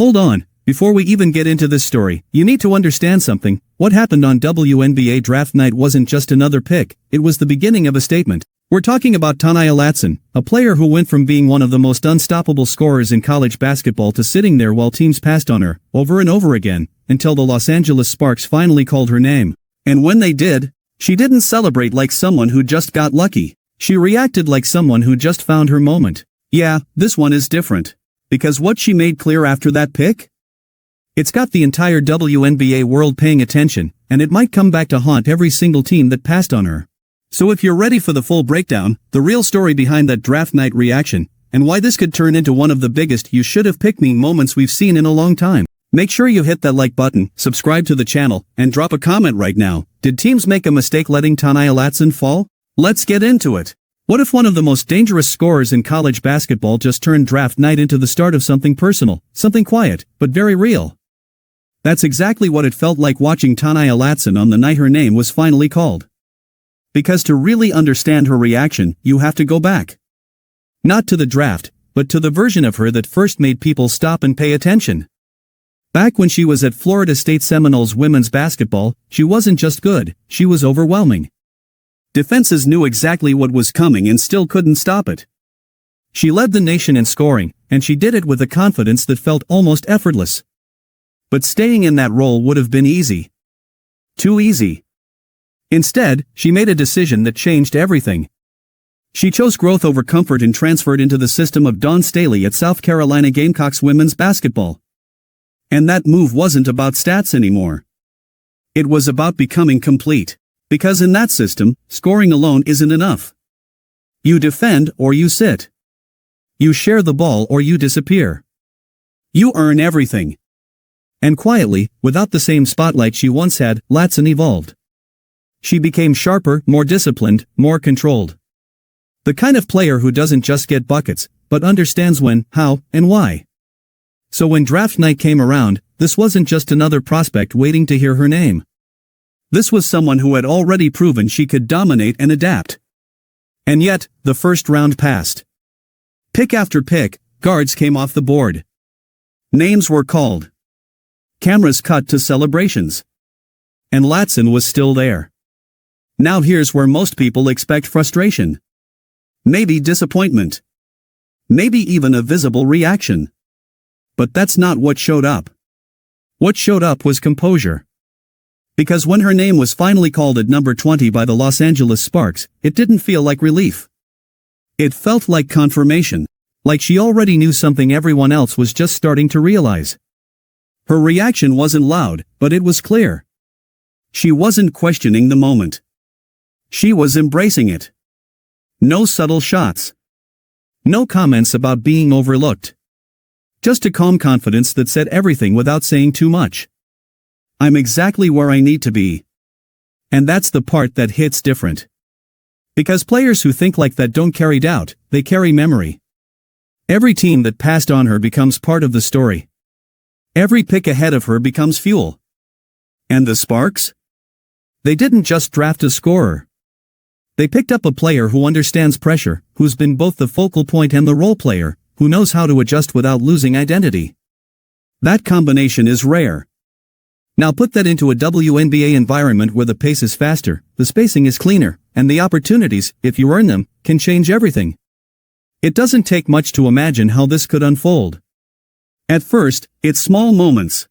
Hold on, before we even get into this story, you need to understand something. What happened on WNBA Draft Night wasn't just another pick, it was the beginning of a statement. We're talking about Ta'Niya Latson, a player who went from being one of the most unstoppable scorers in college basketball to sitting there while teams passed on her, over and over again, until the Los Angeles Sparks finally called her name. And when they did, she didn't celebrate like someone who just got lucky. She reacted like someone who just found her moment. Yeah, this one is different. Because what she made clear after that pick? It's got the entire WNBA world paying attention, and it might come back to haunt every single team that passed on her. So if you're ready for the full breakdown, the real story behind that draft night reaction, and why this could turn into one of the biggest you should have picked me moments we've seen in a long time, make sure you hit that like button, subscribe to the channel, and drop a comment right now. Did teams make a mistake letting Ta'Niya Latson fall? Let's get into it. What if one of the most dangerous scorers in college basketball just turned draft night into the start of something personal, something quiet, but very real? That's exactly what it felt like watching Ta'Niya Latson on the night her name was finally called. Because to really understand her reaction, you have to go back. Not to the draft, but to the version of her that first made people stop and pay attention. Back when she was at Florida State Seminoles women's basketball, she wasn't just good, she was overwhelming. Defenses knew exactly what was coming and still couldn't stop it. She led the nation in scoring, and she did it with a confidence that felt almost effortless. But staying in that role would have been easy. Too easy. Instead, she made a decision that changed everything. She chose growth over comfort and transferred into the system of Dawn Staley at South Carolina Gamecocks women's basketball. And that move wasn't about stats anymore. It was about becoming complete. Because in that system, scoring alone isn't enough. You defend or you sit. You share the ball or you disappear. You earn everything. And quietly, without the same spotlight she once had, Latson evolved. She became sharper, more disciplined, more controlled. The kind of player who doesn't just get buckets, but understands when, how, and why. So when draft night came around, this wasn't just another prospect waiting to hear her name. This was someone who had already proven she could dominate and adapt. And yet, the first round passed. Pick after pick, guards came off the board. Names were called. Cameras cut to celebrations. And Latson was still there. Now here's where most people expect frustration. Maybe disappointment. Maybe even a visible reaction. But that's not what showed up. What showed up was composure. Because when her name was finally called at number 20 by the Los Angeles Sparks, it didn't feel like relief. It felt like confirmation. Like she already knew something everyone else was just starting to realize. Her reaction wasn't loud, but it was clear. She wasn't questioning the moment. She was embracing it. No subtle shots. No comments about being overlooked. Just a calm confidence that said everything without saying too much. I'm exactly where I need to be. And that's the part that hits different. Because players who think like that don't carry doubt, they carry memory. Every team that passed on her becomes part of the story. Every pick ahead of her becomes fuel. And the Sparks? They didn't just draft a scorer. They picked up a player who understands pressure, who's been both the focal point and the role player, who knows how to adjust without losing identity. That combination is rare. Now put that into a WNBA environment where the pace is faster, the spacing is cleaner, and the opportunities, if you earn them, can change everything. It doesn't take much to imagine how this could unfold. At first, it's small moments.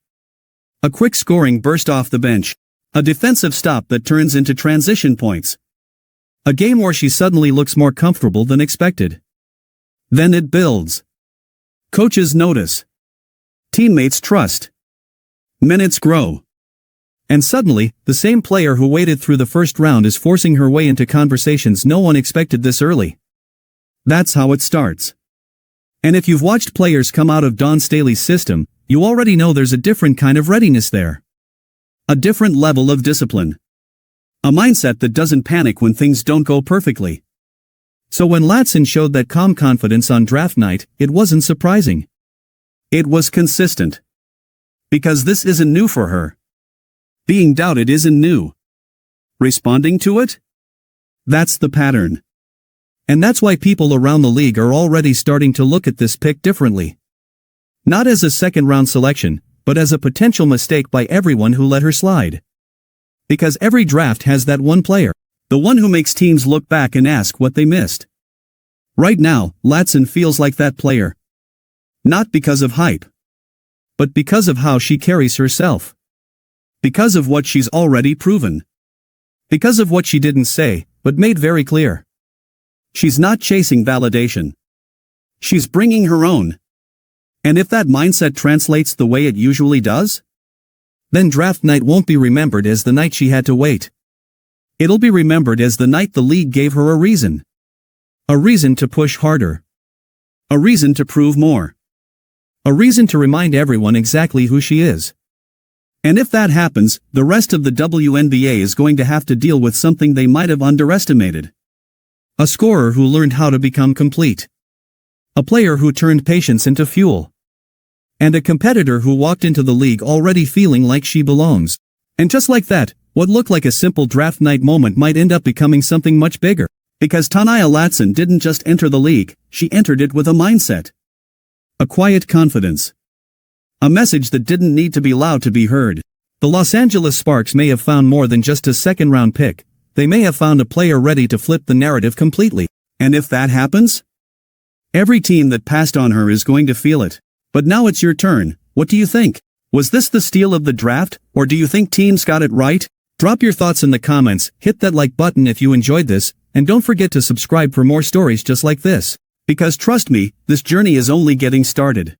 A quick scoring burst off the bench. A defensive stop that turns into transition points. A game where she suddenly looks more comfortable than expected. Then it builds. Coaches notice. Teammates trust. Minutes grow. And suddenly, the same player who waited through the first round is forcing her way into conversations no one expected this early. That's how it starts. And if you've watched players come out of Dawn Staley's system, you already know there's a different kind of readiness there. A different level of discipline. A mindset that doesn't panic when things don't go perfectly. So when Latson showed that calm confidence on draft night, it wasn't surprising. It was consistent. Because this isn't new for her. Being doubted isn't new. Responding to it? That's the pattern. And that's why people around the league are already starting to look at this pick differently. Not as a second-round selection, but as a potential mistake by everyone who let her slide. Because every draft has that one player. The one who makes teams look back and ask what they missed. Right now, Latson feels like that player. Not because of hype. But because of how she carries herself. Because of what she's already proven. Because of what she didn't say, but made very clear. She's not chasing validation. She's bringing her own. And if that mindset translates the way it usually does, then draft night won't be remembered as the night she had to wait. It'll be remembered as the night the league gave her a reason. A reason to push harder. A reason to prove more. A reason to remind everyone exactly who she is. And if that happens, the rest of the WNBA is going to have to deal with something they might have underestimated. A scorer who learned how to become complete. A player who turned patience into fuel. And a competitor who walked into the league already feeling like she belongs. And just like that, what looked like a simple draft night moment might end up becoming something much bigger. Because Ta'Niya Latson didn't just enter the league, she entered it with a mindset. A quiet confidence. A message that didn't need to be loud to be heard. The Los Angeles Sparks may have found more than just a second-round pick. They may have found a player ready to flip the narrative completely. And if that happens? Every team that passed on her is going to feel it. But now it's your turn. What do you think? Was this the steal of the draft, or do you think teams got it right? Drop your thoughts in the comments, hit that like button if you enjoyed this, and don't forget to subscribe for more stories just like this. Because trust me, this journey is only getting started.